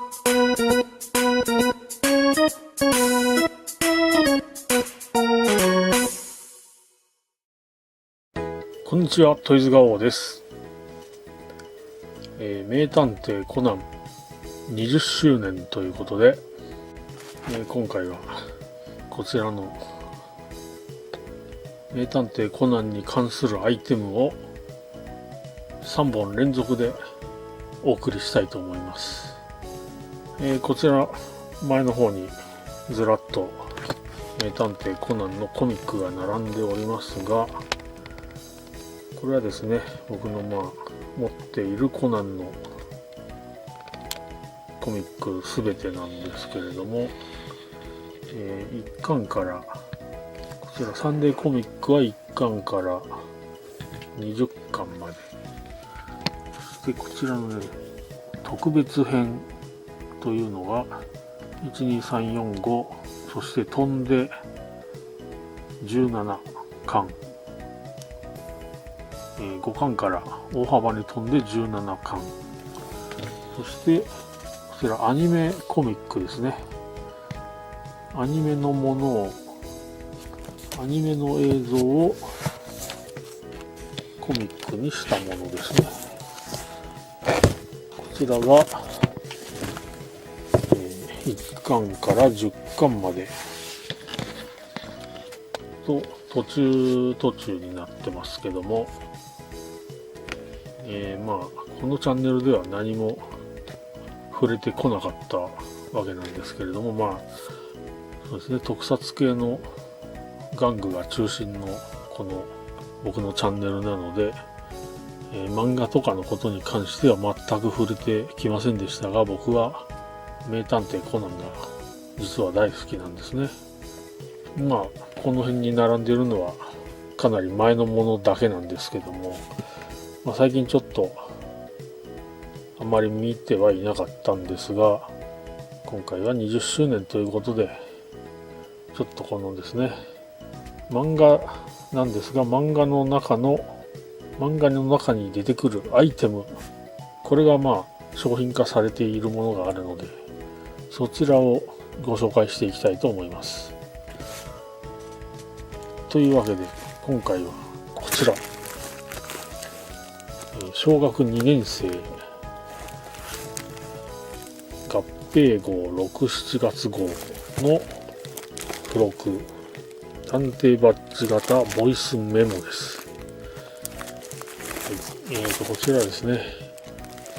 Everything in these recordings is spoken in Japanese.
こんにちは、トイズガオーです。名探偵コナン20周年ということで、今回はこちらの名探偵コナンに関するアイテムを3本連続でお送りしたいと思います。こちら前の方にずらっと名探偵コナンのコミックが並んでおりますが、これはですね、僕の持っているコナンのコミックすべてなんですけれども、1巻からこちらサンデーコミックは1巻から20巻まで、そしてこちらのね特別編というのが12345、そして飛んで17巻、5巻から大幅に飛んで17巻、そしてこちらアニメコミックですね。アニメのものを、アニメの映像をコミックにしたものですね。こちらが、1巻から10巻までと途中になってますけども、このチャンネルでは何も触れてこなかったわけなんですけれども、そうですね、特撮系の玩具が中心のこの僕のチャンネルなので、漫画とかのことに関しては全く触れてきませんでしたが、僕は名探偵コナンが実は大好きなんですね。この辺に並んでいるのはかなり前のものだけなんですけども、最近ちょっとあまり見てはいなかったんですが、今回は20周年ということで、ちょっとこのですね、漫画なんですが、漫画の中に出てくるアイテム、これが商品化されているものがあるので、そちらをご紹介していきたいと思います。というわけで今回はこちら、小学2年生合併号6、7月号の付録探偵バッジ型ボイスメモです。こちらですね、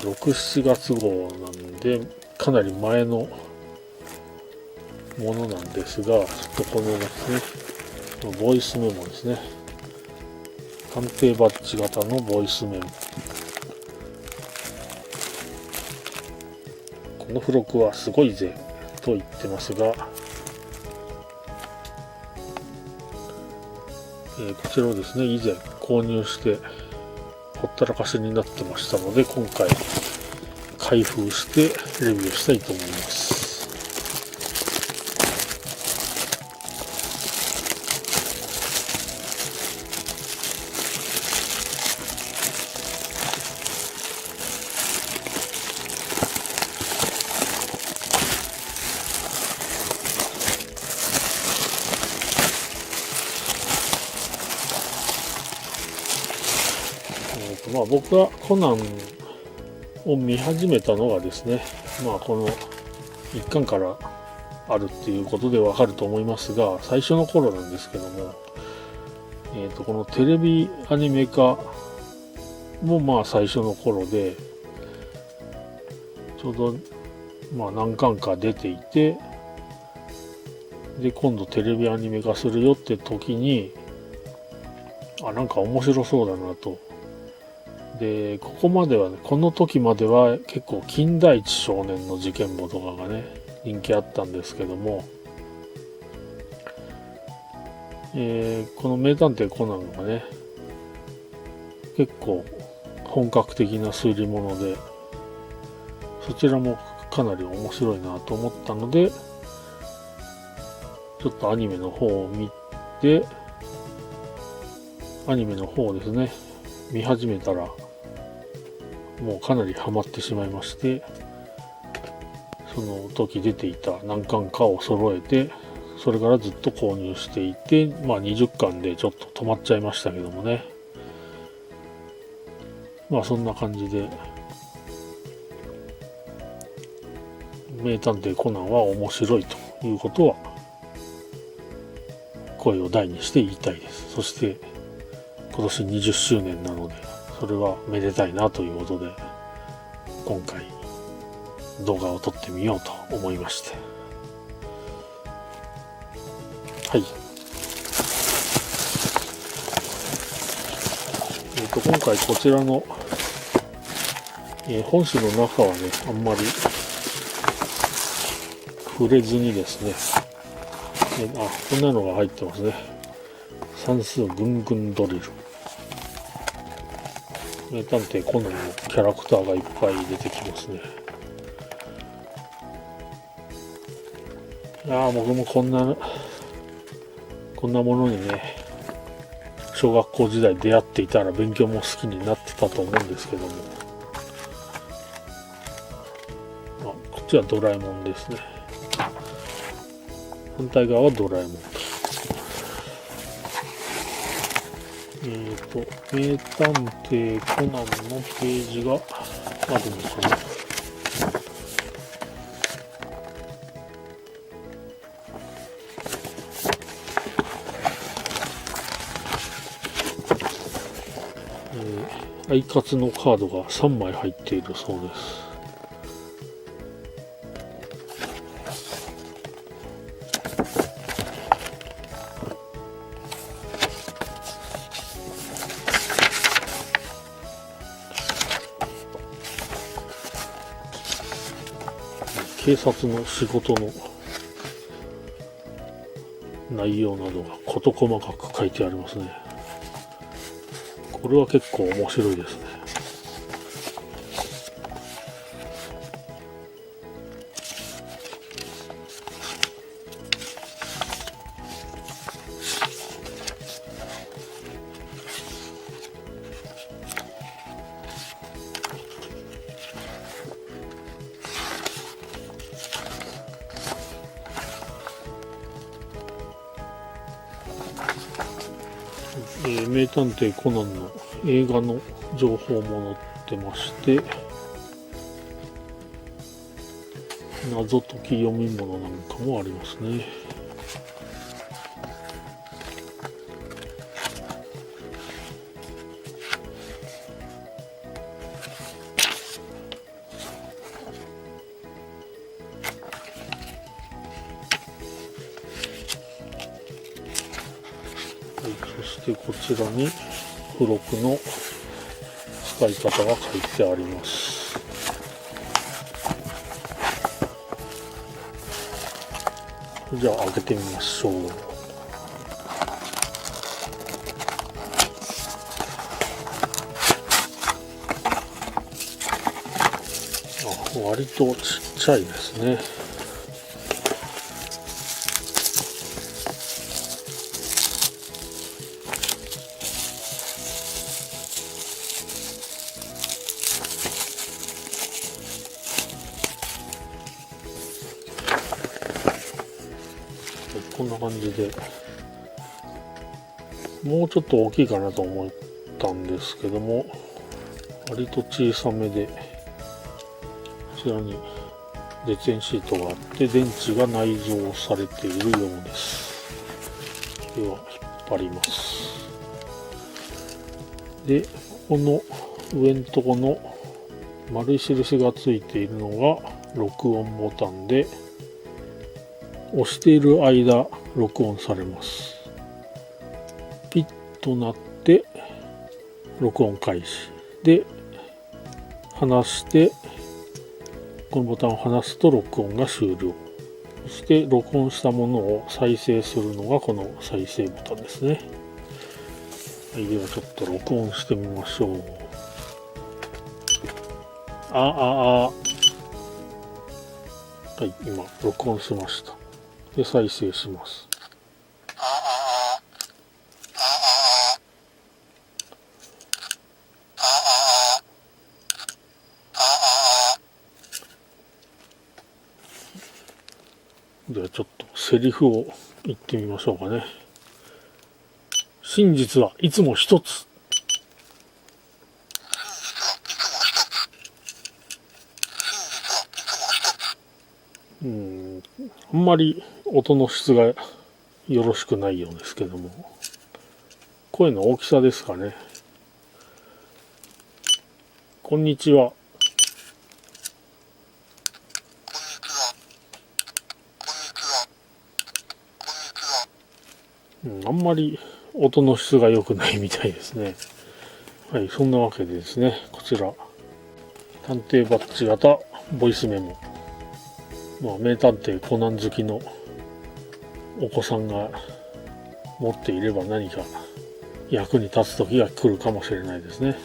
6、7月号なんでかなり前のものなんですが、ちょっとこのですね、ボイスメモですね、探偵バッジ型のボイスメモ、この付録はすごいぜと言ってますが、こちらをですね、以前購入してほったらかしになってましたので、今回開封してレビューしたいと思います。僕がコナンを見始めたのがですね、この1巻からあるっていうことでわかると思いますが、最初の頃なんですけども、このテレビアニメ化も最初の頃で、ちょうど何巻か出ていて、で今度テレビアニメ化するよって時に、なんか面白そうだなと。でこの時までは結構金田一少年の事件簿とかがね人気あったんですけども、この名探偵コナンがね結構本格的な推理物で、そちらもかなり面白いなと思ったので、ちょっとアニメの方を見て、アニメの方ですね見始めたらもうかなりハマってしまいまして、その時出ていた何巻かを揃えて、それからずっと購入していて、まあ20巻でちょっと止まっちゃいましたけどもね。まあそんな感じで、名探偵コナンは面白いということは、声を大にして言いたいです。そして、今年20周年なので、それはめでたいなということで、今回、動画を撮ってみようと思いまして。はい。今回こちらの、本誌の中はね、あんまり触れずにですね、こんなのが入ってますね。算数ぐんぐんドリル。名探偵コナンのキャラクターがいっぱい出てきますね。いやー、僕もこんなものにね、小学校時代出会っていたら勉強も好きになってたと思うんですけども。こっちはドラえもんですね。反対側はドラえもんと。名探偵コナンのページがあるのかな。アイカツのカードが3枚入っているそうです。警察の仕事の内容などが事細かく書いてありますね。これは結構面白いですね。名探偵コナンの映画の情報も載ってまして、謎解き読み物なんかもありますね。そしてこちらに付録の使い方が書いてあります。じゃあ開けてみましょう。割とちっちゃいですね。こんな感じで、もうちょっと大きいかなと思ったんですけども、割と小さめで、こちらに絶縁シートがあって電池が内蔵されているようです。では引っ張ります。で、この上のとこの丸い印がついているのが録音ボタンで、押している間録音されます。ピッとなって録音開始で、離してこのボタンを離すと録音が終了。そして録音したものを再生するのがこの再生ボタンですね。はい、ではちょっと録音してみましょう。はい、今録音しました。で、再生します。ではちょっとセリフを言ってみましょうかね。真実はいつも一つ。あんまり音の質がよろしくないようですけども、声の大きさですかね。こんにちは。あんまり音の質が良くないみたいですね。はい、そんなわけでですね、こちら、探偵バッジ型ボイスメモ。名探偵コナン好きのお子さんが持っていれば何か役に立つ時が来るかもしれないですね。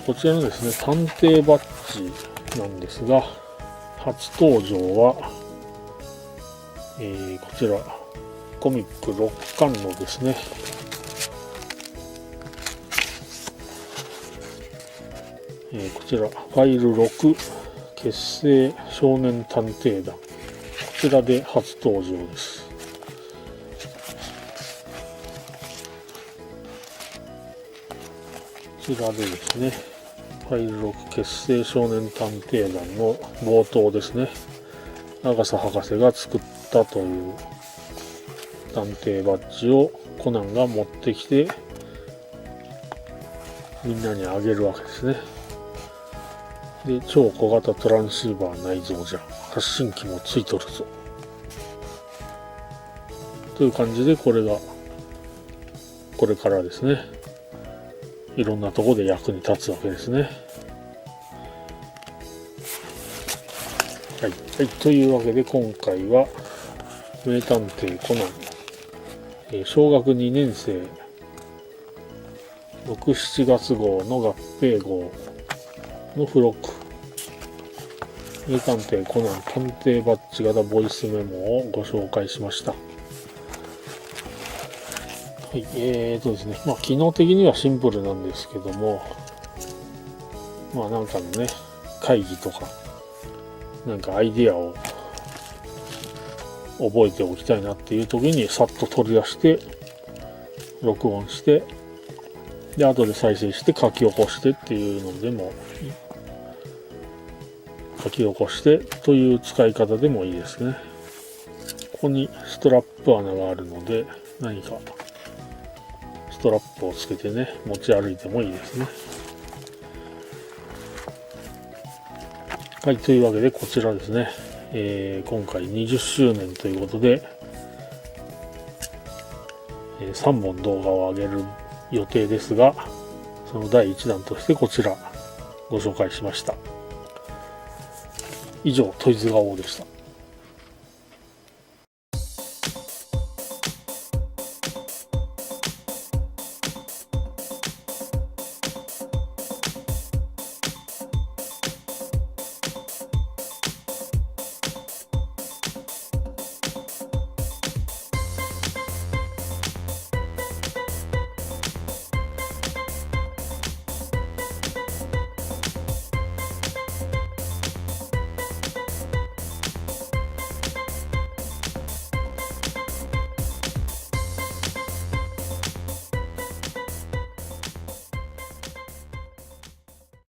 こちらのですね、探偵バッジなんですが、初登場は、こちら、コミック6巻のですね、こちら、ファイル6、結成少年探偵団。こちらで初登場です。こちらでですね、ファイル6結成少年探偵団の冒頭ですね。アガサ博士が作ったという探偵バッジをコナンが持ってきてみんなにあげるわけですね。で、超小型トランシーバー内蔵じゃ、発信機もついとるぞ。という感じで、これからですね、いろんなところで役に立つわけですね。はい。というわけで、今回は、名探偵コナン、小学2年生、6、7月号の合併号の付録、名探偵コナン探偵バッジ型ボイスメモをご紹介しました。はい、ですね、機能的にはシンプルなんですけども、なんかのね、会議とか、なんかアイディアを覚えておきたいなっていう時にさっと取り出して、録音して、で、後で再生して書き起こしてっていうのでも、書き起こしてという使い方でもいいですね。ここにストラップ穴があるので、何かストラップをつけてね、持ち歩いてもいいですね。はい、というわけでこちらですね、今回20周年ということで、3本動画を上げる予定ですが、その第1弾としてこちらご紹介しました。以上、トイズガオでした。